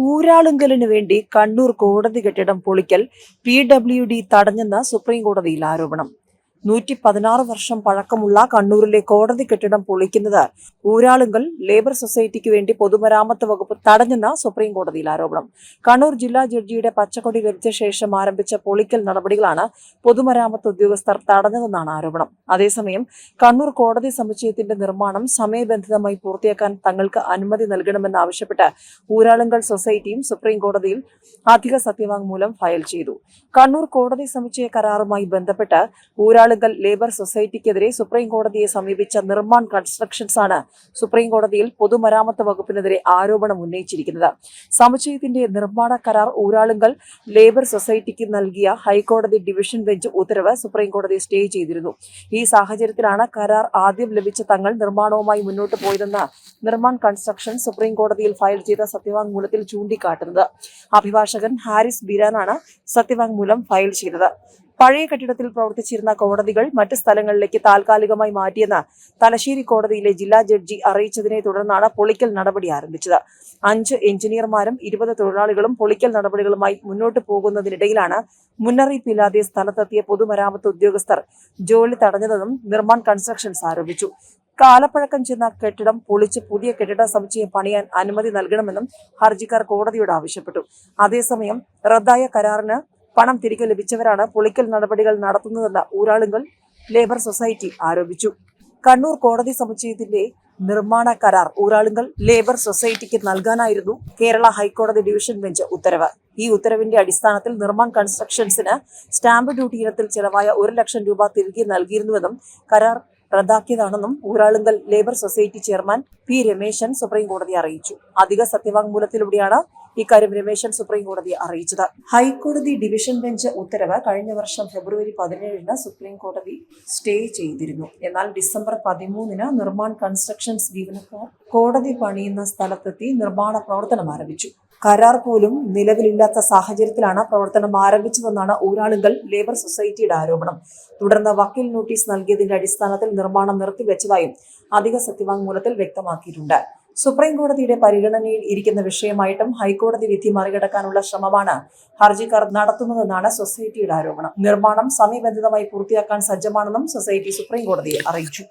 ഊരാളുങ്കലിനു വേണ്ടി കണ്ണൂർ കോടതി കെട്ടിടം പൊളിക്കൽ PWD തടഞ്ഞെന്ന് സുപ്രീം കോടതിയിൽ ആരോപണം. 116 വർഷം പഴക്കമുള്ള കണ്ണൂരിലെ കോടതി കെട്ടിടം പൊളിക്കുന്നത് ഊരാളുങ്കൽ ലേബർ സൊസൈറ്റിക്ക് വേണ്ടി പൊതുമരാമത്ത് വകുപ്പ് തടഞ്ഞെന്ന് സുപ്രീം കോടതിയിൽ ആരോപണം. കണ്ണൂർ ജില്ലാ ജഡ്ജിയുടെ പച്ചക്കൊടി ലഭിച്ച ശേഷം ആരംഭിച്ച പൊളിക്കൽ നടപടികളാണ് പൊതുമരാമത്ത് ഉദ്യോഗസ്ഥർ തടഞ്ഞതെന്നാണ് ആരോപണം. അതേസമയം കണ്ണൂർ കോടതി സമുച്ചയത്തിന്റെ നിർമ്മാണം സമയബന്ധിതമായി പൂർത്തിയാക്കാൻ തങ്ങൾക്ക് അനുമതി നൽകണമെന്നാവശ്യപ്പെട്ട് ഊരാളുങ്കൽ സൊസൈറ്റിയും സുപ്രീം കോടതിയിൽ അധിക സത്യവാങ്മൂലം ഫയൽ ചെയ്തു. കണ്ണൂർ കോടതി സമുച്ചയ കരാറുമായി ബന്ധപ്പെട്ട് ഊരാളുങ്കൽ ലേബർ സൊസൈറ്റിക്കെതിരെ സുപ്രീം കോടതിയെ സമീപിച്ച നിർമ്മാൺ കൺസ്ട്രക്ഷൻസ് ആണ് സുപ്രീം കോടതിയിൽ പൊതുമരാമത്ത് വകുപ്പിനെതിരെ ആരോപണം ഉന്നയിച്ചിരിക്കുന്നത്. സമുച്ചയത്തിന്റെ നിർമ്മാണ കരാർ ഊരാളുങ്കൽ ലേബർ സൊസൈറ്റിക്ക് നൽകിയ ഹൈക്കോടതി ഡിവിഷൻ ബെഞ്ച് ഉത്തരവ് സുപ്രീം കോടതി സ്റ്റേ ചെയ്തിരുന്നു. ഈ സാഹചര്യത്തിലാണ് കരാർ ആദ്യം ലഭിച്ച തങ്ങൾ നിർമ്മാണവുമായി മുന്നോട്ട് പോയതെന്ന് നിർമ്മാൺ കൺസ്ട്രക്ഷൻ സുപ്രീം കോടതിയിൽ ഫയൽ ചെയ്ത സത്യവാങ്മൂലത്തിൽ ചൂണ്ടിക്കാട്ടുന്നത്. അഭിഭാഷകൻ ഹാരിസ് ബിരാനാണ് സത്യവാങ്മൂലം ഫയൽ ചെയ്തത്. പഴയ കെട്ടിടത്തിൽ പ്രവർത്തിച്ചിരുന്ന കോടതികൾ മറ്റ് സ്ഥലങ്ങളിലേക്ക് താൽക്കാലികമായി മാറ്റിയെന്ന് തലശ്ശേരി കോടതിയിലെ ജില്ലാ ജഡ്ജി അറിയിച്ചതിനെ തുടർന്നാണ് പൊളിക്കൽ നടപടി ആരംഭിച്ചത്. 5 എഞ്ചിനീയർമാരും 20 തൊഴിലാളികളും പൊളിക്കൽ നടപടികളുമായി മുന്നോട്ട് പോകുന്നതിനിടയിലാണ് മുന്നറിയിപ്പില്ലാതെ സ്ഥലത്തെത്തിയ പൊതുമരാമത്ത് ഉദ്യോഗസ്ഥർ ജോലി തടഞ്ഞതെന്നും നിർമ്മാൺ കൺസ്ട്രക്ഷൻസ് ആരോപിച്ചു. കാലപ്പഴക്കം ചെന്ന കെട്ടിടം പൊളിച്ച് പുതിയ കെട്ടിട സമുച്ചയം പണിയാൻ അനുമതി നൽകണമെന്നും ഹർജിക്കാർ കോടതിയോട് ആവശ്യപ്പെട്ടു. അതേസമയം റദ്ദായ കരാറിന് പണം തിരികെ ലഭിച്ചവരാണ് പൊളിക്കൽ നടപടികൾ നടത്തുന്നതെന്ന് ഊരാളുങ്കൽ ലേബർ സൊസൈറ്റി ആരോപിച്ചു. കണ്ണൂർ കോടതി സമുച്ചയത്തിന്റെ നിർമ്മാണ കരാർ ഊരാളുങ്കൽ ലേബർ സൊസൈറ്റിക്ക് നൽകാനായിരുന്നു കേരള ഹൈക്കോടതി ഡിവിഷൻ ബെഞ്ച് ഉത്തരവ്. ഈ ഉത്തരവിന്റെ അടിസ്ഥാനത്തിൽ നിർമ്മാൺ കൺസ്ട്രക്ഷൻസിന് സ്റ്റാമ്പ് ഡ്യൂട്ടി ഇനത്തിൽ ചെലവായ 1 ലക്ഷം രൂപ തിരികെ നൽകിയിരുന്നുവെന്നും കരാർ റദ്ദാക്കിയതാണെന്നും Uralungal labour society chairman P. Rameshan supreme കോടതിയെ അറിയിച്ചു. അധിക സത്യവാങ്മൂലത്തിലൂടെയാണ് ഇക്കാര്യം രമേശൻ സുപ്രീം കോടതിയെ അറിയിച്ചത്. ഹൈക്കോടതി ഡിവിഷൻ ബെഞ്ച് ഉത്തരവ് കഴിഞ്ഞ വർഷം ഫെബ്രുവരി 17 സുപ്രീം കോടതി സ്റ്റേ ചെയ്തിരുന്നു. എന്നാൽ ഡിസംബർ 13 നിർമ്മാൺ കൺസ്ട്രക്ഷൻസ് ജീവനക്കാർ കോടതി പണിയുന്ന സ്ഥലത്തെത്തി നിർമ്മാണ പ്രവർത്തനം ആരംഭിച്ചു. കരാർ പോലും നിലവിലില്ലാത്ത സാഹചര്യത്തിലാണ് പ്രവർത്തനം ആരംഭിച്ചതെന്നാണ് ഊരാളുങ്കൽ ലേബർ സൊസൈറ്റിയുടെ ആരോപണം. തുടർന്ന് വക്കീൽ നോട്ടീസ് നൽകിയതിന്റെ അടിസ്ഥാനത്തിൽ നിർമ്മാണം നിർത്തിവെച്ചതായും അധിക സത്യവാങ്മൂലത്തിൽ വ്യക്തമാക്കിയിട്ടുണ്ട്. സുപ്രീം കോടതിയുടെ പരിഗണനയിൽ ഇരിക്കുന്ന വിഷയമായിട്ടും ഹൈക്കോടതി വിധി മറികടക്കാനുള്ള ശ്രമമാണ് ഹർജിക്കാർ നടത്തുന്നതെന്നാണ് സൊസൈറ്റിയുടെ ആരോപണം. നിർമ്മാണം സമയബന്ധിതമായി പൂർത്തിയാക്കാൻ സജ്ജമാണെന്നും സൊസൈറ്റി സുപ്രീം കോടതിയെ അറിയിച്ചു.